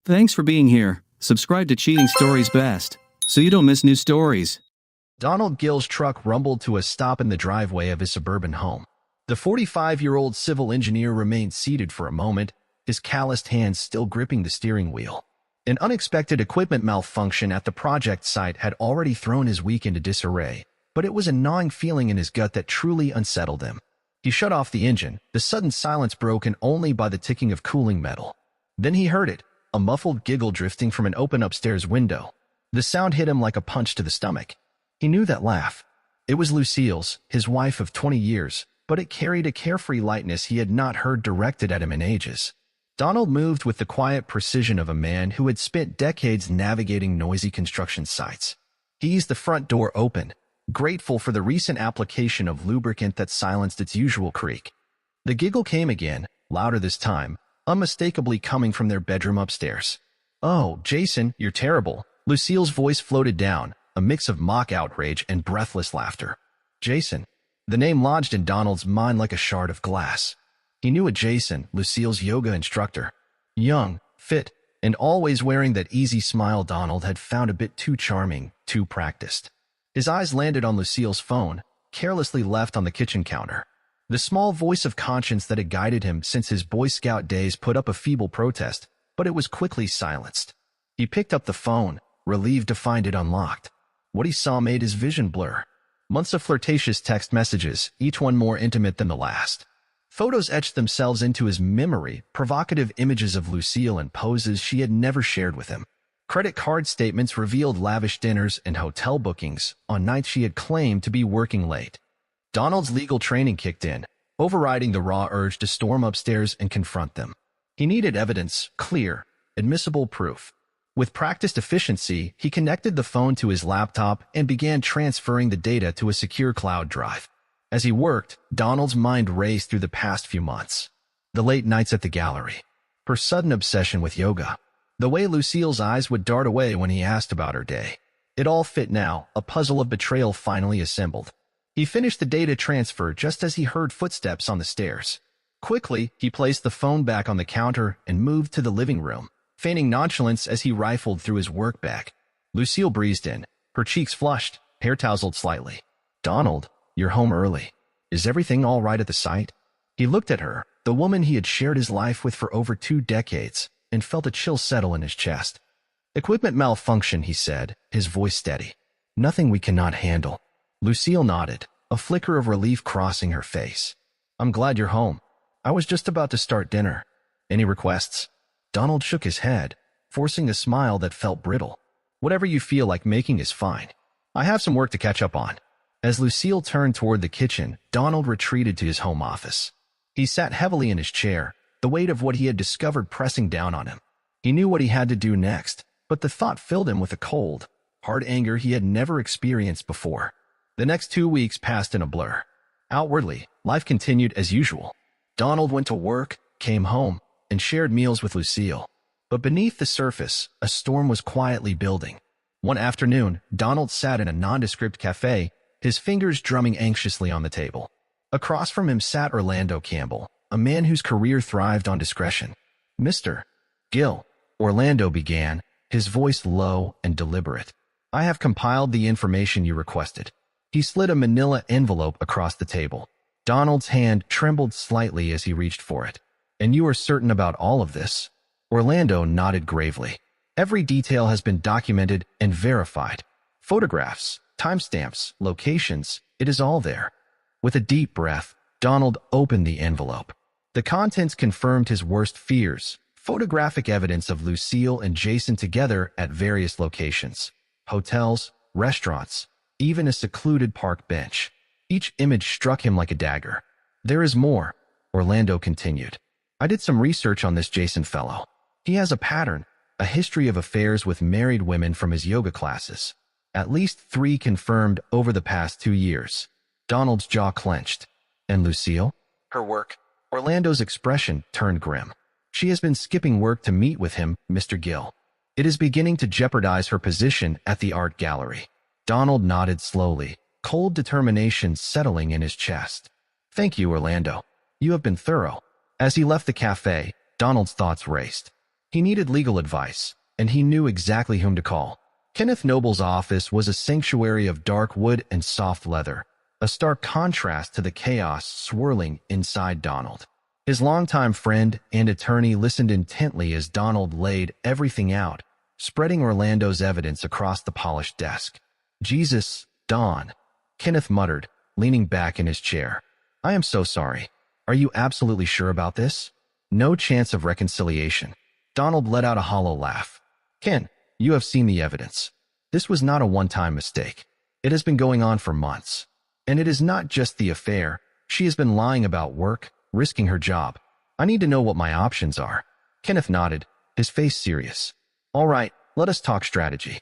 Thanks for being here. Subscribe to Cheating Stories Best, so you don't miss new stories. Donald Gill's truck rumbled to a stop in the driveway of his suburban home. The 45-year-old civil engineer remained seated for a moment, his calloused hands still gripping the steering wheel. An unexpected equipment malfunction at the project site had already thrown his week into disarray, but it was a gnawing feeling in his gut that truly unsettled him. He shut off the engine, the sudden silence broken only by the ticking of cooling metal. Then he heard it, a muffled giggle drifting from an open upstairs window. The sound hit him like a punch to the stomach. He knew that laugh. It was Lucille's, his wife of 20 years, but it carried a carefree lightness he had not heard directed at him in ages. Donald moved with the quiet precision of a man who had spent decades navigating noisy construction sites. He eased the front door open, grateful for the recent application of lubricant that silenced its usual creak. The giggle came again, louder this time, unmistakably coming from their bedroom upstairs. "Oh, Jason, you're terrible." Lucille's voice floated down, a mix of mock outrage and breathless laughter. Jason. The name lodged in Donald's mind like a shard of glass. He knew a Jason, Lucille's yoga instructor. Young, fit, and always wearing that easy smile Donald had found a bit too charming, too practiced. His eyes landed on Lucille's phone, carelessly left on the kitchen counter. The small voice of conscience that had guided him since his Boy Scout days put up a feeble protest, but it was quickly silenced. He picked up the phone, relieved to find it unlocked. What he saw made his vision blur. Months of flirtatious text messages, each one more intimate than the last. Photos etched themselves into his memory, provocative images of Lucille and poses she had never shared with him. Credit card statements revealed lavish dinners and hotel bookings on nights she had claimed to be working late. Donald's legal training kicked in, overriding the raw urge to storm upstairs and confront them. He needed evidence, clear, admissible proof. With practiced efficiency, he connected the phone to his laptop and began transferring the data to a secure cloud drive. As he worked, Donald's mind raced through the past few months. The late nights at the gallery, her sudden obsession with yoga, the way Lucille's eyes would dart away when he asked about her day. It all fit now, a puzzle of betrayal finally assembled. He finished the data transfer just as he heard footsteps on the stairs. Quickly, he placed the phone back on the counter and moved to the living room, feigning nonchalance as he rifled through his work bag. Lucille breezed in, her cheeks flushed, hair tousled slightly. "Donald, you're home early. Is everything all right at the site?" He looked at her, the woman he had shared his life with for over 2 decades, and felt a chill settle in his chest. "Equipment malfunction," he said, his voice steady. "Nothing we cannot handle." Lucille nodded, a flicker of relief crossing her face. "I'm glad you're home. I was just about to start dinner. Any requests?" Donald shook his head, forcing a smile that felt brittle. "Whatever you feel like making is fine. I have some work to catch up on." As Lucille turned toward the kitchen, Donald retreated to his home office. He sat heavily in his chair, the weight of what he had discovered pressing down on him. He knew what he had to do next, but the thought filled him with a cold, hard anger he had never experienced before. The next 2 weeks passed in a blur. Outwardly, life continued as usual. Donald went to work, came home, and shared meals with Lucille. But beneath the surface, a storm was quietly building. One afternoon, Donald sat in a nondescript cafe, his fingers drumming anxiously on the table. Across from him sat Orlando Campbell, a man whose career thrived on discretion. "Mr. Gill," Orlando began, his voice low and deliberate. "I have compiled the information you requested." He slid a manila envelope across the table. Donald's hand trembled slightly as he reached for it. "And you are certain about all of this?" Orlando nodded gravely. "Every detail has been documented and verified. Photographs, timestamps, locations, it is all there." With a deep breath, Donald opened the envelope. The contents confirmed his worst fears, photographic evidence of Lucille and Jason together at various locations. Hotels, restaurants, even a secluded park bench. Each image struck him like a dagger. "There is more," Orlando continued. "I did some research on this Jason fellow. He has a pattern, a history of affairs with married women from his yoga classes. At least 3 confirmed over the past 2 years. Donald's jaw clenched. "And Lucille?" "Her work." Orlando's expression turned grim. "She has been skipping work to meet with him, Mr. Gill. It is beginning to jeopardize her position at the art gallery." Donald nodded slowly, cold determination settling in his chest. "Thank you, Orlando. You have been thorough." As he left the cafe, Donald's thoughts raced. He needed legal advice, and he knew exactly whom to call. Kenneth Noble's office was a sanctuary of dark wood and soft leather, a stark contrast to the chaos swirling inside Donald. His longtime friend and attorney listened intently as Donald laid everything out, spreading Orlando's evidence across the polished desk. "Jesus, Don," Kenneth muttered, leaning back in his chair. "I am so sorry. Are you absolutely sure about this? No chance of reconciliation." Donald let out a hollow laugh. "Ken, you have seen the evidence. This was not a one-time mistake. It has been going on for months. And it is not just the affair. She has been lying about work, risking her job. I need to know what my options are." Kenneth nodded, his face serious. "All right, let us talk strategy.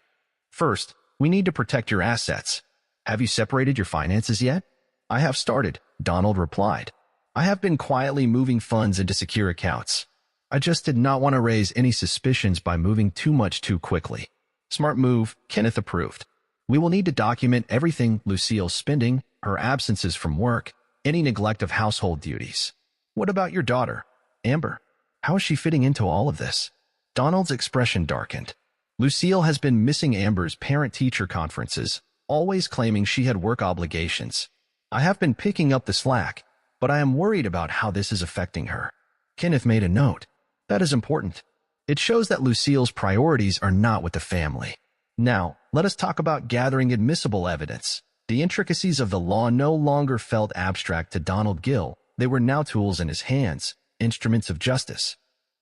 First, we need to protect your assets. Have you separated your finances yet?" "I have started," Donald replied. "I have been quietly moving funds into secure accounts. I just did not want to raise any suspicions by moving too much too quickly." "Smart move," Kenneth approved. "We will need to document everything: Lucille's spending, her absences from work, any neglect of household duties." "What about your daughter, Amber? How is she fitting into all of this?" Donald's expression darkened. "Lucille has been missing Amber's parent-teacher conferences, always claiming she had work obligations. I have been picking up the slack, but I am worried about how this is affecting her." Kenneth made a note. "That is important. It shows that Lucille's priorities are not with the family." "Now, let us talk about gathering admissible evidence." The intricacies of the law no longer felt abstract to Donald Gill. They were now tools in his hands, instruments of justice.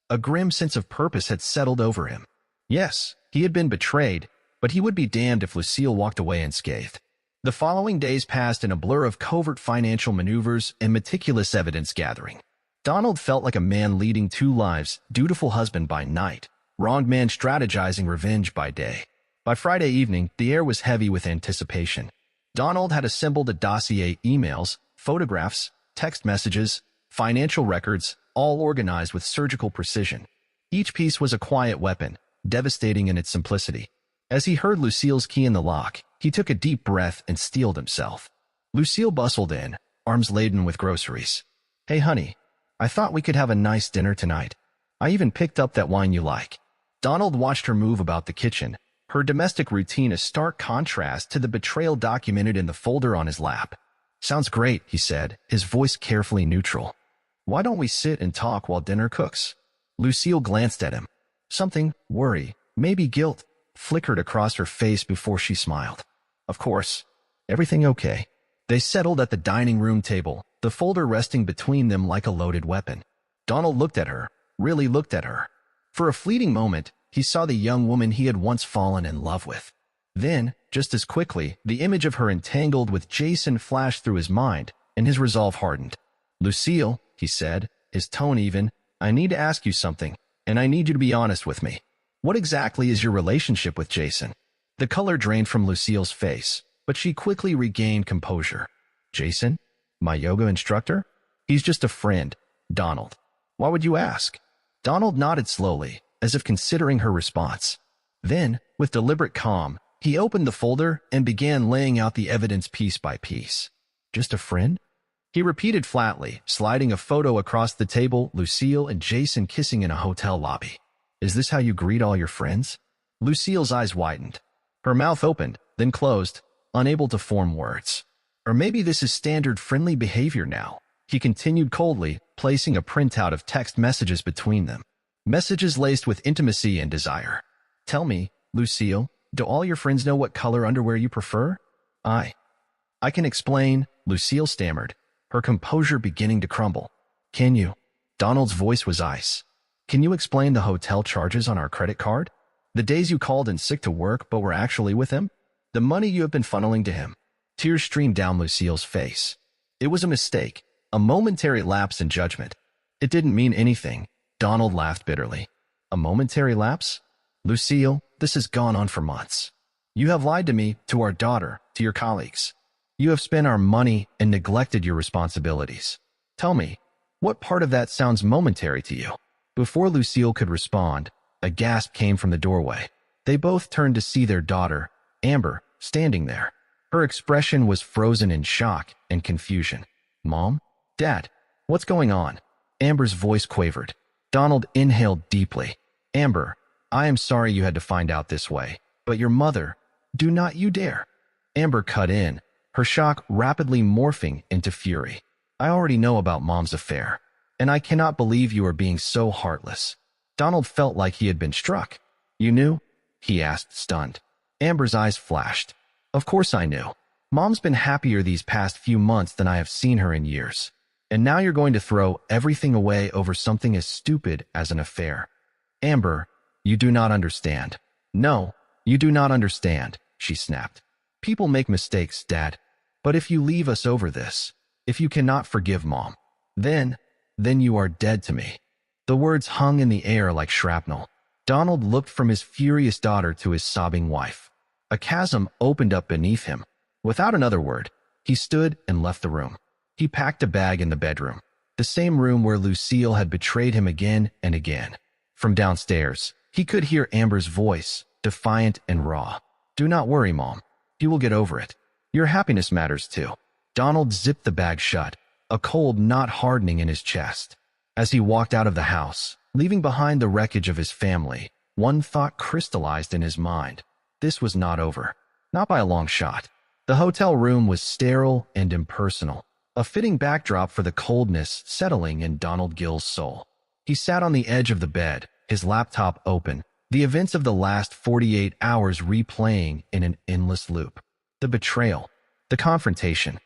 A grim sense of purpose had settled over him. Yes, he had been betrayed, but he would be damned if Lucille walked away unscathed. The following days passed in a blur of covert financial maneuvers and meticulous evidence gathering. Donald felt like a man leading two lives, dutiful husband by night, wronged man strategizing revenge by day. By Friday evening, the air was heavy with anticipation. Donald had assembled a dossier: emails, photographs, text messages, financial records, all organized with surgical precision. Each piece was a quiet weapon, devastating in its simplicity. As he heard Lucille's key in the lock, he took a deep breath and steeled himself. Lucille bustled in, arms laden with groceries. "Hey, honey, I thought we could have a nice dinner tonight. I even picked up that wine you like." Donald watched her move about the kitchen, her domestic routine a stark contrast to the betrayal documented in the folder on his lap. "Sounds great," he said, his voice carefully neutral. "Why don't we sit and talk while dinner cooks?" Lucille glanced at him. Something, worry, maybe guilt, flickered across her face before she smiled. "Of course. Everything okay?" They settled at the dining room table, the folder resting between them like a loaded weapon. Donald looked at her, really looked at her. For a fleeting moment, he saw the young woman he had once fallen in love with. Then, just as quickly, the image of her entangled with Jason flashed through his mind, and his resolve hardened. "Lucille," he said, his tone even, "I need to ask you something, and I need you to be honest with me. What exactly is your relationship with Jason?" The color drained from Lucille's face, but she quickly regained composure. "Jason? My yoga instructor? He's just a friend, Donald." "Why would you ask?" Donald nodded slowly, as if considering her response. Then, with deliberate calm, he opened the folder and began laying out the evidence piece by piece. "Just a friend?" he repeated flatly, sliding a photo across the table: Lucille and Jason kissing in a hotel lobby. "Is this how you greet all your friends?" Lucille's eyes widened. Her mouth opened, then closed, unable to form words. "Or maybe this is standard friendly behavior now," he continued coldly, placing a printout of text messages between them. Messages laced with intimacy and desire. "Tell me, Lucille, do all your friends know what color underwear you prefer?" I can explain," Lucille stammered, her composure beginning to crumble. "Can you?" Donald's voice was ice. "Can you explain the hotel charges on our credit card? The days you called in sick to work but were actually with him? The money you have been funneling to him?" Tears streamed down Lucille's face. It was a mistake, a momentary lapse in judgment. "It didn't mean anything," Donald laughed bitterly. "A momentary lapse? Lucille, this has gone on for months. You have lied to me, to our daughter, to your colleagues. You have spent our money and neglected your responsibilities. Tell me, what part of that sounds momentary to you?" Before Lucille could respond, a gasp came from the doorway. They both turned to see their daughter, Amber, standing there. Her expression was frozen in shock and confusion. "Mom? Dad? What's going on?" Amber's voice quavered. Donald inhaled deeply. Amber, I am sorry you had to find out this way, but your mother, do not you dare. Amber cut in, her shock rapidly morphing into fury. I already know about Mom's affair, and I cannot believe you are being so heartless. Donald felt like he had been struck. You knew? He asked, stunned. Amber's eyes flashed. Of course I knew. Mom's been happier these past few months than I have seen her in years. And now you're going to throw everything away over something as stupid as an affair. Amber, you do not understand. No, you do not understand, she snapped. People make mistakes, Dad. But if you leave us over this, if you cannot forgive Mom, then you are dead to me. The words hung in the air like shrapnel. Donald looked from his furious daughter to his sobbing wife. A chasm opened up beneath him. Without another word, he stood and left the room. He packed a bag in the bedroom, the same room where Lucille had betrayed him again and again. From downstairs, he could hear Amber's voice, defiant and raw. Do not worry, Mom. You will get over it. Your happiness matters too. Donald zipped the bag shut, a cold knot hardening in his chest. As he walked out of the house, leaving behind the wreckage of his family, one thought crystallized in his mind. This was not over. Not by a long shot. The hotel room was sterile and impersonal, a fitting backdrop for the coldness settling in Donald Gill's soul. He sat on the edge of the bed, his laptop open, the events of the last 48 hours replaying in an endless loop. The betrayal, the confrontation,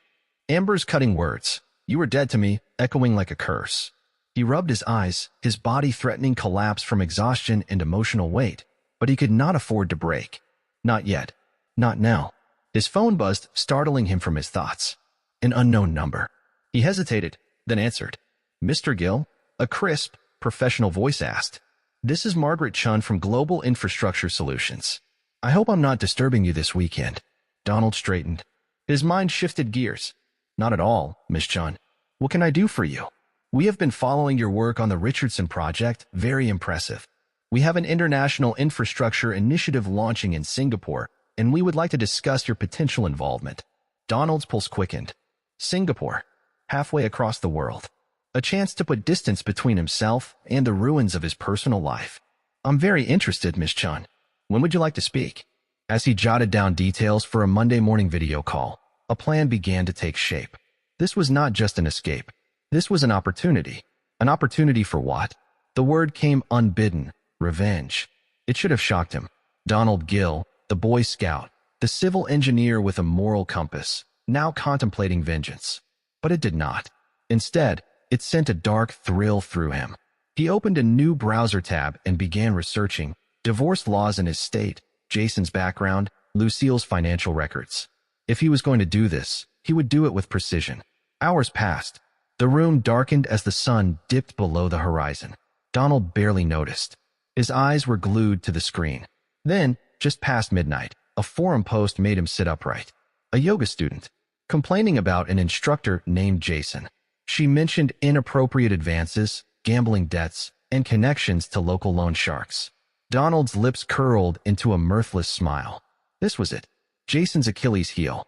Amber's cutting words, "You were dead to me," echoing like a curse. He rubbed his eyes, his body threatening collapse from exhaustion and emotional weight, but he could not afford to break. Not yet. Not now. His phone buzzed, startling him from his thoughts. An unknown number. He hesitated, then answered. "Mr. Gill?" A crisp, professional voice asked. "This is Margaret Chun from Global Infrastructure Solutions. I hope I'm not disturbing you this weekend." Donald straightened. His mind shifted gears. "Not at all, Miss Chun. What can I do for you? We have been following your work on the Richardson project. Very impressive. We have an international infrastructure initiative launching in Singapore, and we would like to discuss your potential involvement." Donald's pulse quickened. Singapore, halfway across the world. A chance to put distance between himself and the ruins of his personal life. "I'm very interested, Miss Chun. When would you like to speak?" As he jotted down details for a Monday morning video call, a plan began to take shape. This was not just an escape. This was an opportunity. An opportunity for what? The word came unbidden. Revenge. It should have shocked him. Donald Gill, the Boy Scout, the civil engineer with a moral compass, now contemplating vengeance. But it did not. Instead, it sent a dark thrill through him. He opened a new browser tab and began researching divorce laws in his state, Jason's background, Lucille's financial records. If he was going to do this, he would do it with precision. Hours passed. The room darkened as the sun dipped below the horizon. Donald barely noticed. His eyes were glued to the screen. Then, just past midnight, a forum post made him sit upright. A yoga student, complaining about an instructor named Jason. She mentioned inappropriate advances, gambling debts, and connections to local loan sharks. Donald's lips curled into a mirthless smile. This was it. Jason's Achilles heel.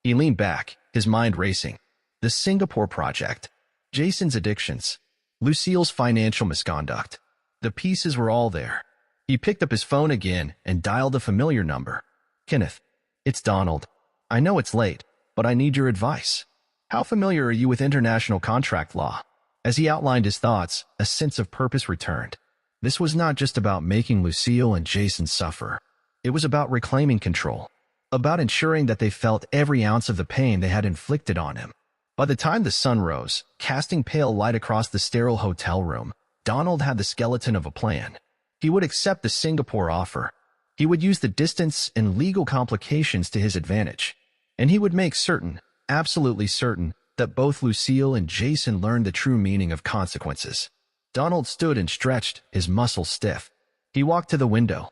He leaned back, his mind racing. The Singapore project. Jason's addictions. Lucille's financial misconduct. The pieces were all there. He picked up his phone again and dialed a familiar number. "Kenneth, it's Donald. I know it's late, but I need your advice. How familiar are you with international contract law?" As he outlined his thoughts, a sense of purpose returned. This was not just about making Lucille and Jason suffer. It was about reclaiming control. About ensuring that they felt every ounce of the pain they had inflicted on him. By the time the sun rose, casting pale light across the sterile hotel room, Donald had the skeleton of a plan. He would accept the Singapore offer. He would use the distance and legal complications to his advantage. And he would make certain, absolutely certain, that both Lucille and Jason learned the true meaning of consequences. Donald stood and stretched, his muscles stiff. He walked to the window.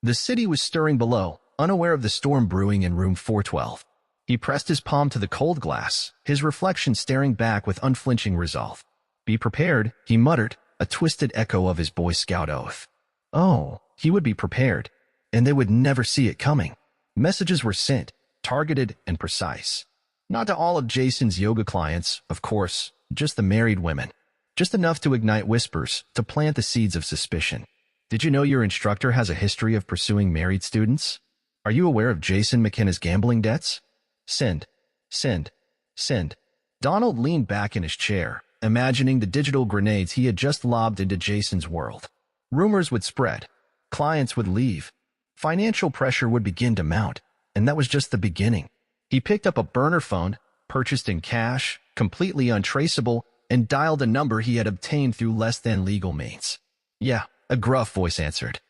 The city was stirring below, unaware of the storm brewing in room 412. He pressed his palm to the cold glass, his reflection staring back with unflinching resolve. "Be prepared," he muttered, a twisted echo of his Boy Scout oath. Oh, he would be prepared, and they would never see it coming. Messages were sent, targeted and precise. Not to all of Jason's yoga clients, of course, just the married women. Just enough to ignite whispers, to plant the seeds of suspicion. Did you know your instructor has a history of pursuing married students? Are you aware of Jason McKenna's gambling debts? Send, send, send. Donald leaned back in his chair, imagining the digital grenades he had just lobbed into Jason's world. Rumors would spread. Clients would leave. Financial pressure would begin to mount, and that was just the beginning. He picked up a burner phone, purchased in cash, completely untraceable, and dialed a number he had obtained through less than legal means. Yeah, a gruff voice answered.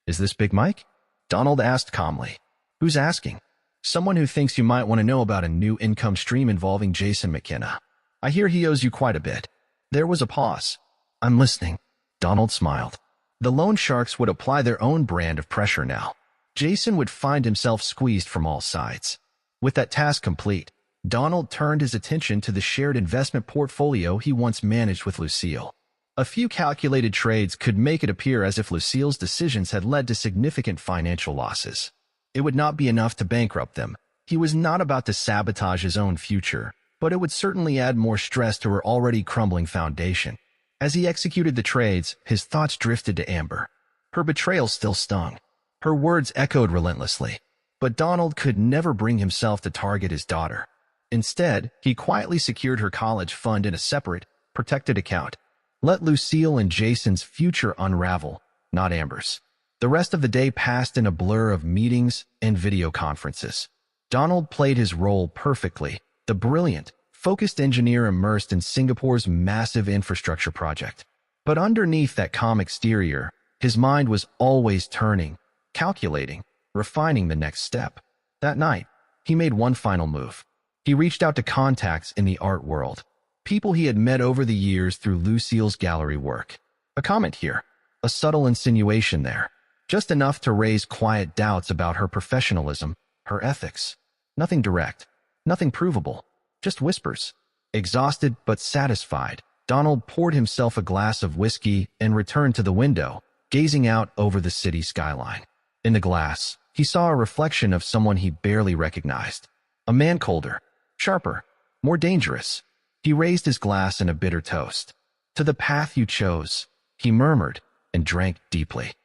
Is this Big Mike? Donald asked calmly. Who's asking? Someone who thinks you might want to know about a new income stream involving Jason McKenna. I hear he owes you quite a bit. There was a pause. I'm listening. Donald smiled. The loan sharks would apply their own brand of pressure now. Jason would find himself squeezed from all sides. With that task complete, Donald turned his attention to the shared investment portfolio he once managed with Lucille. A few calculated trades could make it appear as if Lucille's decisions had led to significant financial losses. It would not be enough to bankrupt them. He was not about to sabotage his own future, but it would certainly add more stress to her already crumbling foundation. As he executed the trades, his thoughts drifted to Amber. Her betrayal still stung. Her words echoed relentlessly. But Donald could never bring himself to target his daughter. Instead, he quietly secured her college fund in a separate, protected account. Let Lucille and Jason's future unravel, not Amber's. The rest of the day passed in a blur of meetings and video conferences. Donald played his role perfectly, the brilliant, focused engineer immersed in Singapore's massive infrastructure project. But underneath that calm exterior, his mind was always turning, calculating, refining the next step. That night, he made one final move. He reached out to contacts in the art world, people he had met over the years through Lucille's gallery work. A comment here, a subtle insinuation there, just enough to raise quiet doubts about her professionalism, her ethics. Nothing direct, nothing provable, just whispers. Exhausted but satisfied, Donald poured himself a glass of whiskey and returned to the window, gazing out over the city skyline. In the glass, he saw a reflection of someone he barely recognized. A man colder, sharper, more dangerous. He raised his glass in a bitter toast. To the path you chose, he murmured, and drank deeply.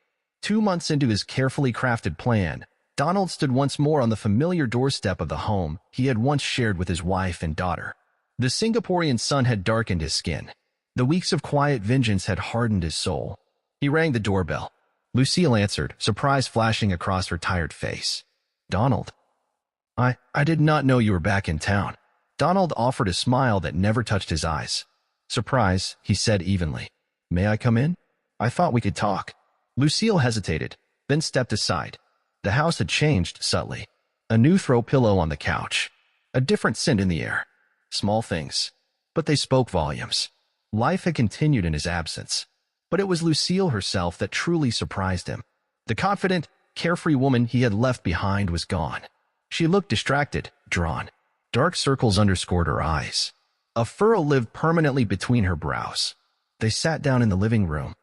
2 months into his carefully crafted plan, Donald stood once more on the familiar doorstep of the home he had once shared with his wife and daughter. The Singaporean sun had darkened his skin. The weeks of quiet vengeance had hardened his soul. He rang the doorbell. Lucille answered, surprise flashing across her tired face. Donald. I did not know you were back in town. Donald offered a smile that never touched his eyes. Surprise, he said evenly. May I come in? I thought we could talk. Lucille hesitated, then stepped aside. The house had changed subtly. A new throw pillow on the couch. A different scent in the air. Small things. But they spoke volumes. Life had continued in his absence. But it was Lucille herself that truly surprised him. The confident, carefree woman he had left behind was gone. She looked distracted, drawn. Dark circles underscored her eyes. A furrow lived permanently between her brows. They sat down in the living room.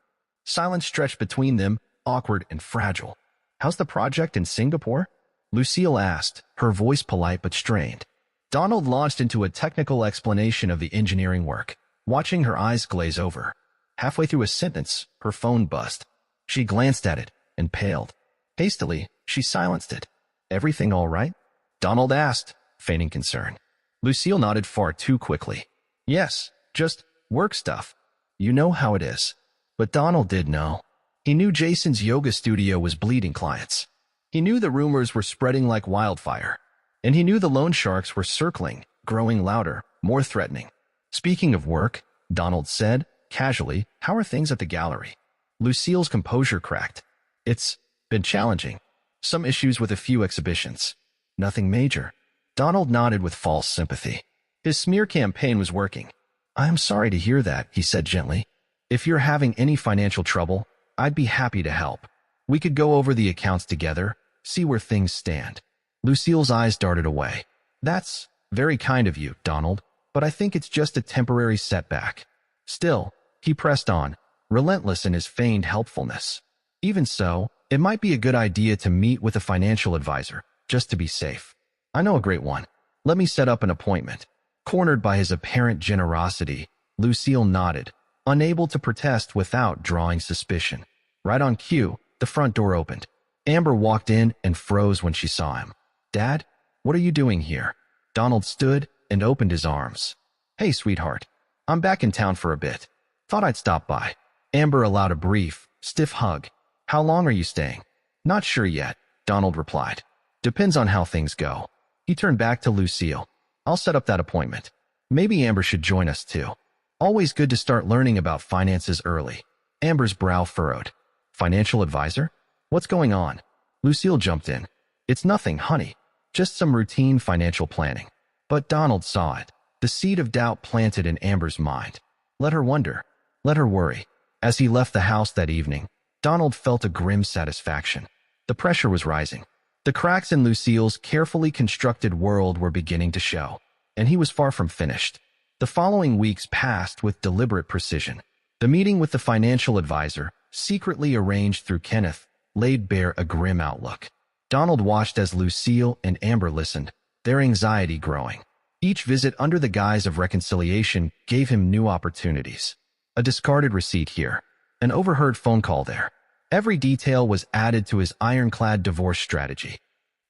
Silence stretched between them, awkward and fragile. How's the project in Singapore? Lucille asked, her voice polite but strained. Donald launched into a technical explanation of the engineering work, watching her eyes glaze over. Halfway through a sentence, her phone buzzed. She glanced at it and paled. Hastily, she silenced it. Everything all right? Donald asked, feigning concern. Lucille nodded far too quickly. Yes, just work stuff. You know how it is. But Donald did know. He knew Jason's yoga studio was bleeding clients. He knew the rumors were spreading like wildfire. And he knew the loan sharks were circling, growing louder, more threatening. Speaking of work, Donald said, casually, how are things at the gallery? Lucille's composure cracked. It's been challenging. Some issues with a few exhibitions. Nothing major. Donald nodded with false sympathy. His smear campaign was working. I am sorry to hear that, he said gently. If you're having any financial trouble, I'd be happy to help. We could go over the accounts together, see where things stand. Lucille's eyes darted away. That's very kind of you, Donald, but I think it's just a temporary setback. Still, he pressed on, relentless in his feigned helpfulness. Even so, it might be a good idea to meet with a financial advisor, just to be safe. I know a great one. Let me set up an appointment. Cornered by his apparent generosity, Lucille nodded, unable to protest without drawing suspicion. Right on cue, the front door opened. Amber walked in and froze when she saw him. "Dad, what are you doing here?" Donald stood and opened his arms. "Hey, sweetheart. I'm back in town for a bit. Thought I'd stop by." Amber allowed a brief, stiff hug. "How long are you staying?" "Not sure yet," Donald replied. "Depends on how things go." He turned back to Lucille. "I'll set up that appointment. Maybe Amber should join us too. Always good to start learning about finances early." Amber's brow furrowed. "Financial advisor? What's going on?" Lucille jumped in. "It's nothing, honey. Just some routine financial planning." But Donald saw it. The seed of doubt planted in Amber's mind. Let her wonder. Let her worry. As he left the house that evening, Donald felt a grim satisfaction. The pressure was rising. The cracks in Lucille's carefully constructed world were beginning to show, and he was far from finished. The following weeks passed with deliberate precision. The meeting with the financial advisor, secretly arranged through Kenneth, laid bare a grim outlook. Donald watched as Lucille and Amber listened, their anxiety growing. Each visit under the guise of reconciliation gave him new opportunities. A discarded receipt here, an overheard phone call there. Every detail was added to his ironclad divorce strategy.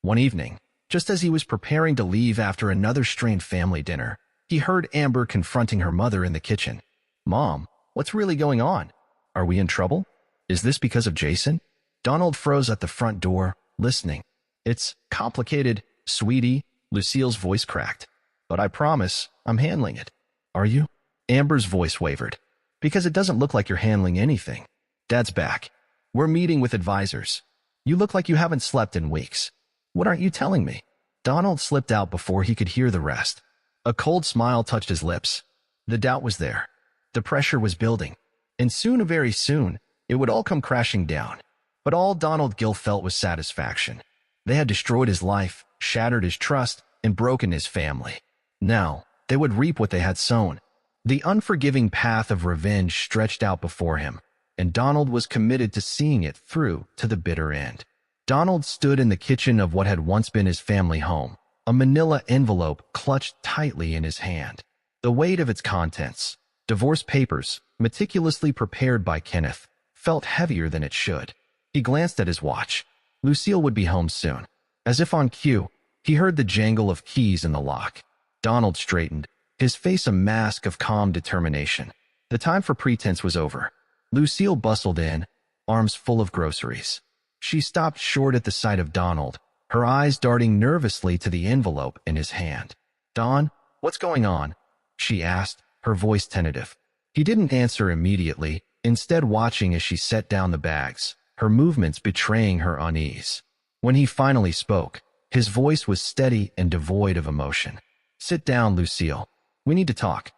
One evening, just as he was preparing to leave after another strained family dinner, he heard Amber confronting her mother in the kitchen. "Mom, what's really going on? Are we in trouble? Is this because of Jason?" Donald froze at the front door, listening. "It's complicated, sweetie," Lucille's voice cracked. "But I promise, I'm handling it." "Are you?" Amber's voice wavered. "Because it doesn't look like you're handling anything." "Dad's back. We're meeting with advisors. You look like you haven't slept in weeks. What aren't you telling me?" Donald slipped out before he could hear the rest. A cold smile touched his lips. The doubt was there. The pressure was building. And soon, very soon, it would all come crashing down. But all Donald Gill felt was satisfaction. They had destroyed his life, shattered his trust, and broken his family. Now, they would reap what they had sown. The unforgiving path of revenge stretched out before him, and Donald was committed to seeing it through to the bitter end. Donald stood in the kitchen of what had once been his family home, a manila envelope clutched tightly in his hand. The weight of its contents, divorce papers, meticulously prepared by Kenneth, felt heavier than it should. He glanced at his watch. Lucille would be home soon. As if on cue, he heard the jangle of keys in the lock. Donald straightened, his face a mask of calm determination. The time for pretense was over. Lucille bustled in, arms full of groceries. She stopped short at the sight of Donald, her eyes darting nervously to the envelope in his hand. "Don, what's going on?" she asked, her voice tentative. He didn't answer immediately, instead watching as she set down the bags, her movements betraying her unease. When he finally spoke, his voice was steady and devoid of emotion. "Sit down, Lucille. We need to talk."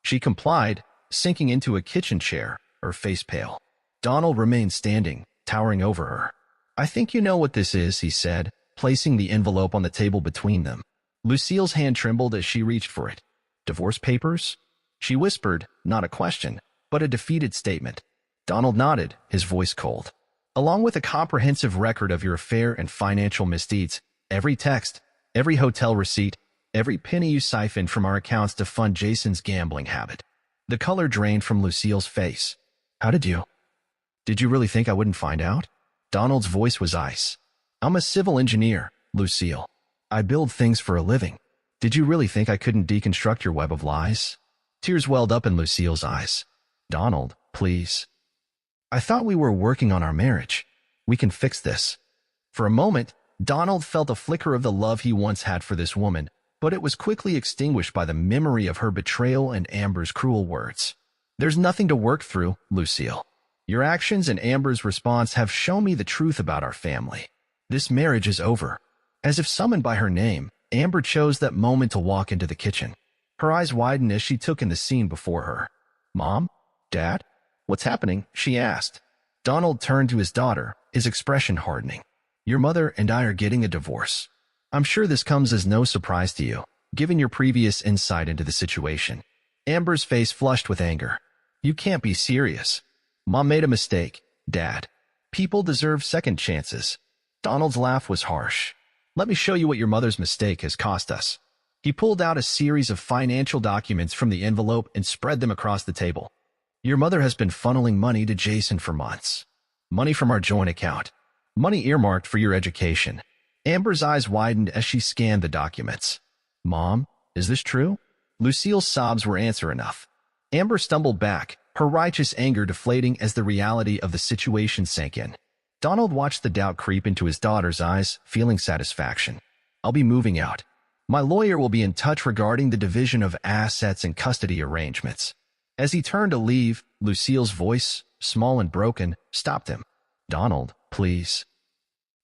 She complied, sinking into a kitchen chair, her face pale. Donald remained standing, towering over her. "I think you know what this is," he said, placing the envelope on the table between them. Lucille's hand trembled as she reached for it. "Divorce papers?" She whispered, not a question, but a defeated statement. Donald nodded, his voice cold. "Along with a comprehensive record of your affair and financial misdeeds, every text, every hotel receipt, every penny you siphoned from our accounts to fund Jason's gambling habit." The color drained from Lucille's face. "How did you? Did you really think I wouldn't find out?" Donald's voice was ice. "I'm a civil engineer, Lucille. I build things for a living. Did you really think I couldn't deconstruct your web of lies?" Tears welled up in Lucille's eyes. "Donald, please. I thought we were working on our marriage. We can fix this." For a moment, Donald felt a flicker of the love he once had for this woman, but it was quickly extinguished by the memory of her betrayal and Amber's cruel words. "There's nothing to work through, Lucille. Your actions and Amber's response have shown me the truth about our family. This marriage is over." As if summoned by her name, Amber chose that moment to walk into the kitchen. Her eyes widened as she took in the scene before her. "Mom? Dad? What's happening?" she asked. Donald turned to his daughter, his expression hardening. "Your mother and I are getting a divorce. I'm sure this comes as no surprise to you, given your previous insight into the situation." Amber's face flushed with anger. "You can't be serious." "Mom made a mistake, Dad. People deserve second chances." Donald's laugh was harsh. "Let me show you what your mother's mistake has cost us." He pulled out a series of financial documents from the envelope and spread them across the table. "Your mother has been funneling money to Jason for months. Money from our joint account. Money earmarked for your education. Amber's eyes widened as she scanned the documents. Mom, is this true? Lucille's sobs were answer enough. Amber stumbled back, her righteous anger deflating as the reality of the situation sank in. Donald watched the doubt creep into his daughter's eyes, feeling satisfaction. I'll be moving out. My lawyer will be in touch regarding the division of assets and custody arrangements. As he turned to leave, Lucille's voice, small and broken, stopped him. Donald, please.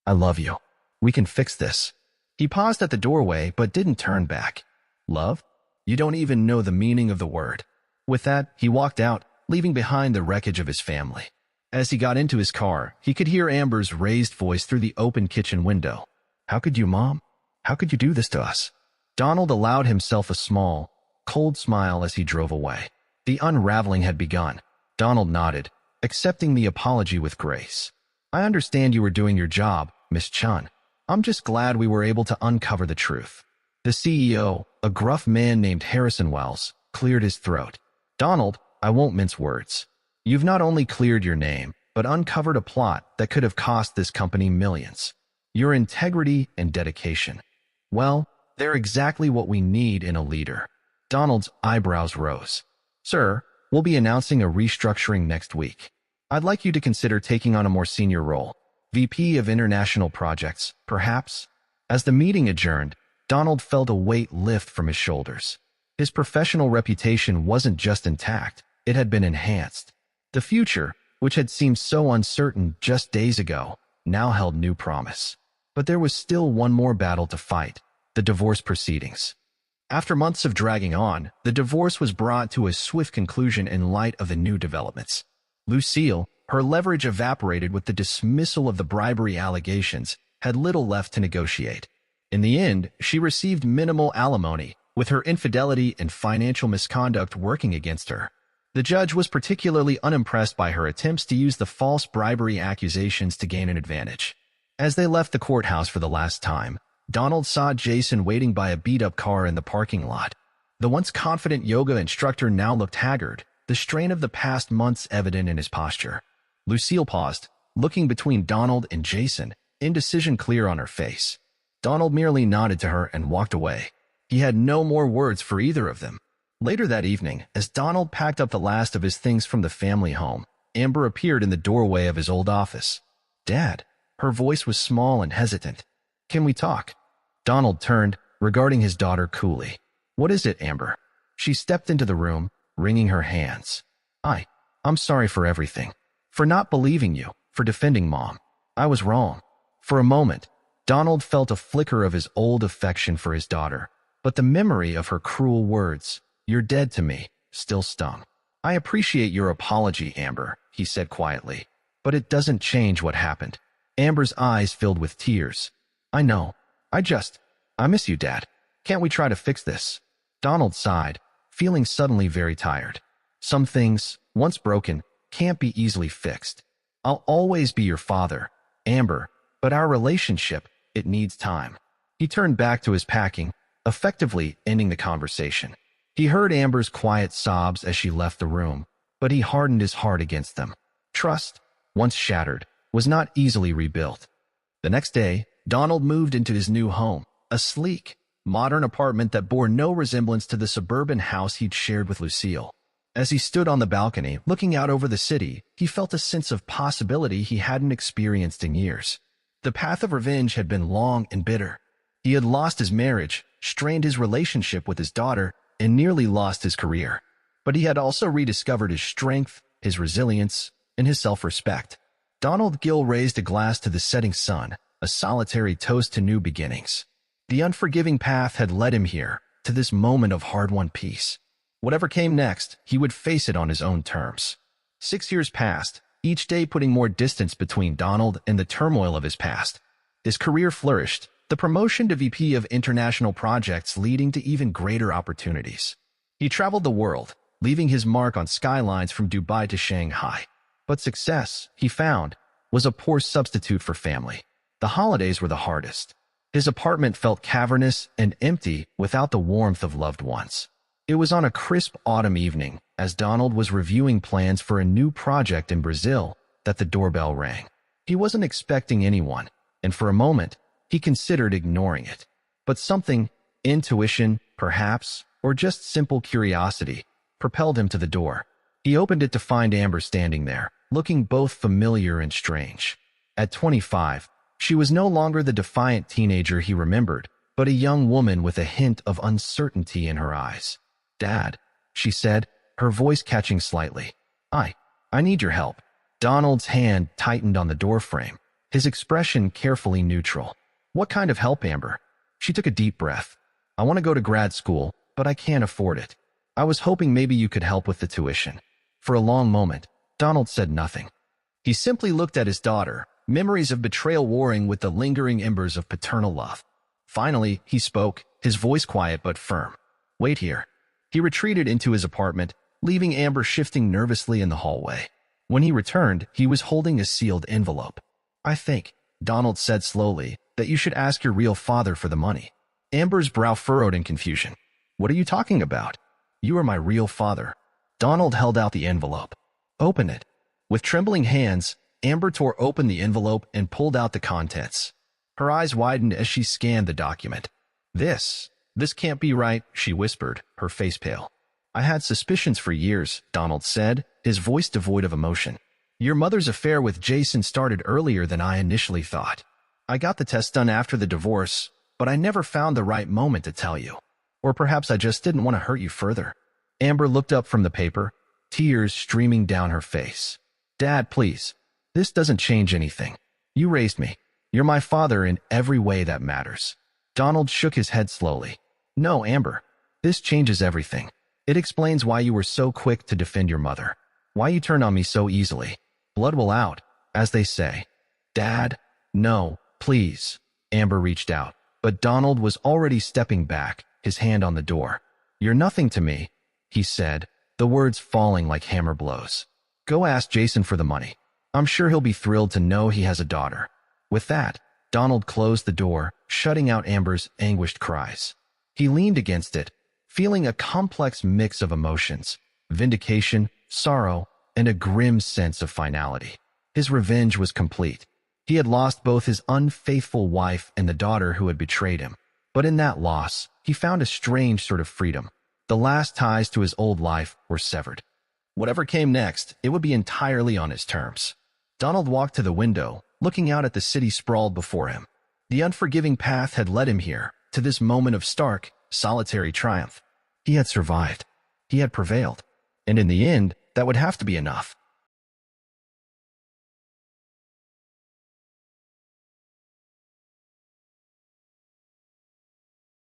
I love you. We can fix this. He paused at the doorway but didn't turn back. Love? You don't even know the meaning of the word. With that, he walked out, leaving behind the wreckage of his family. As he got into his car, he could hear Amber's raised voice through the open kitchen window. How could you, Mom? How could you do this to us? Donald allowed himself a small, cold smile as he drove away. The unraveling had begun. Donald nodded, accepting the apology with grace. I understand you were doing your job, Miss Chun. I'm just glad we were able to uncover the truth. The CEO, a gruff man named Harrison Wells, cleared his throat. Donald, I won't mince words. You've not only cleared your name, but uncovered a plot that could have cost this company millions. Your integrity and dedication. Well, they're exactly what we need in a leader. Donald's eyebrows rose. Sir, we'll be announcing a restructuring next week. I'd like you to consider taking on a more senior role. VP of International Projects, perhaps? As the meeting adjourned, Donald felt a weight lift from his shoulders. His professional reputation wasn't just intact, it had been enhanced. The future, which had seemed so uncertain just days ago, now held new promise. But there was still one more battle to fight, the divorce proceedings. After months of dragging on, the divorce was brought to a swift conclusion in light of the new developments. Lucille, her leverage evaporated with the dismissal of the bribery allegations, had little left to negotiate. In the end, she received minimal alimony, with her infidelity and financial misconduct working against her. The judge was particularly unimpressed by her attempts to use the false bribery accusations to gain an advantage. As they left the courthouse for the last time, Donald saw Jason waiting by a beat-up car in the parking lot. The once confident yoga instructor now looked haggard, the strain of the past months evident in his posture. Lucille paused, looking between Donald and Jason, indecision clear on her face. Donald merely nodded to her and walked away. He had no more words for either of them. Later that evening, as Donald packed up the last of his things from the family home, Amber appeared in the doorway of his old office. Dad. Her voice was small and hesitant. Can we talk? Donald turned, regarding his daughter coolly. What is it, Amber? She stepped into the room, wringing her hands. I'm sorry for everything. For not believing you, for defending Mom. I was wrong. For a moment, Donald felt a flicker of his old affection for his daughter, but the memory of her cruel words, "You're dead to me," still stung. I appreciate your apology, Amber, he said quietly, but it doesn't change what happened. Amber's eyes filled with tears. I know. I miss you, Dad. Can't we try to fix this? Donald sighed, feeling suddenly very tired. Some things, once broken, can't be easily fixed. I'll always be your father, Amber, but our relationship, it needs time. He turned back to his packing, effectively ending the conversation. He heard Amber's quiet sobs as she left the room, but he hardened his heart against them. Trust, once shattered, was not easily rebuilt. The next day, Donald moved into his new home, a sleek, modern apartment that bore no resemblance to the suburban house he'd shared with Lucille. As he stood on the balcony, looking out over the city, he felt a sense of possibility he hadn't experienced in years. The path of revenge had been long and bitter. He had lost his marriage, strained his relationship with his daughter, and nearly lost his career. But he had also rediscovered his strength, his resilience, and his self-respect. Donald Gill raised a glass to the setting sun, a solitary toast to new beginnings. The unforgiving path had led him here, to this moment of hard-won peace. Whatever came next, he would face it on his own terms. 6 years passed, each day putting more distance between Donald and the turmoil of his past. His career flourished, the promotion to VP of International Projects leading to even greater opportunities. He traveled the world, leaving his mark on skylines from Dubai to Shanghai. But success, he found, was a poor substitute for family. The holidays were the hardest. His apartment felt cavernous and empty without the warmth of loved ones. It was on a crisp autumn evening, as Donald was reviewing plans for a new project in Brazil, that the doorbell rang. He wasn't expecting anyone, and for a moment, he considered ignoring it. But something, intuition, perhaps, or just simple curiosity, propelled him to the door. He opened it to find Amber standing there, looking both familiar and strange. At 25, she was no longer the defiant teenager he remembered, but a young woman with a hint of uncertainty in her eyes. "Dad," she said, her voice catching slightly. I need your help." Donald's hand tightened on the doorframe, his expression carefully neutral. "What kind of help, Amber?" She took a deep breath. "I want to go to grad school, but I can't afford it. I was hoping maybe you could help with the tuition." For a long moment, Donald said nothing. He simply looked at his daughter, memories of betrayal warring with the lingering embers of paternal love. Finally, he spoke, his voice quiet but firm. "Wait here." He retreated into his apartment, leaving Amber shifting nervously in the hallway. When he returned, he was holding a sealed envelope. "I think," Donald said slowly, "that you should ask your real father for the money." Amber's brow furrowed in confusion. "What are you talking about? You are my real father." Donald held out the envelope. "Open it." With trembling hands, Amber tore open the envelope and pulled out the contents. Her eyes widened as she scanned the document. This can't be right," she whispered, her face pale. "I had suspicions for years," Donald said, his voice devoid of emotion. "Your mother's affair with Jason started earlier than I initially thought. I got the test done after the divorce, but I never found the right moment to tell you. Or perhaps I just didn't want to hurt you further." Amber looked up from the paper, tears streaming down her face. "Dad, please. This doesn't change anything. You raised me. You're my father in every way that matters." Donald shook his head slowly. "No, Amber. This changes everything. It explains why you were so quick to defend your mother. Why you turned on me so easily. Blood will out, as they say." "Dad, no, please." Amber reached out, but Donald was already stepping back, his hand on the door. "You're nothing to me," he said, the words falling like hammer blows. "Go ask Jason for the money. I'm sure he'll be thrilled to know he has a daughter." With that, Donald closed the door, shutting out Amber's anguished cries. He leaned against it, feeling a complex mix of emotions, vindication, sorrow, and a grim sense of finality. His revenge was complete. He had lost both his unfaithful wife and the daughter who had betrayed him. But in that loss, he found a strange sort of freedom. The last ties to his old life were severed. Whatever came next, it would be entirely on his terms. Donald walked to the window, looking out at the city sprawled before him. The unforgiving path had led him here, to this moment of stark, solitary triumph. He had survived. He had prevailed. And in the end, that would have to be enough.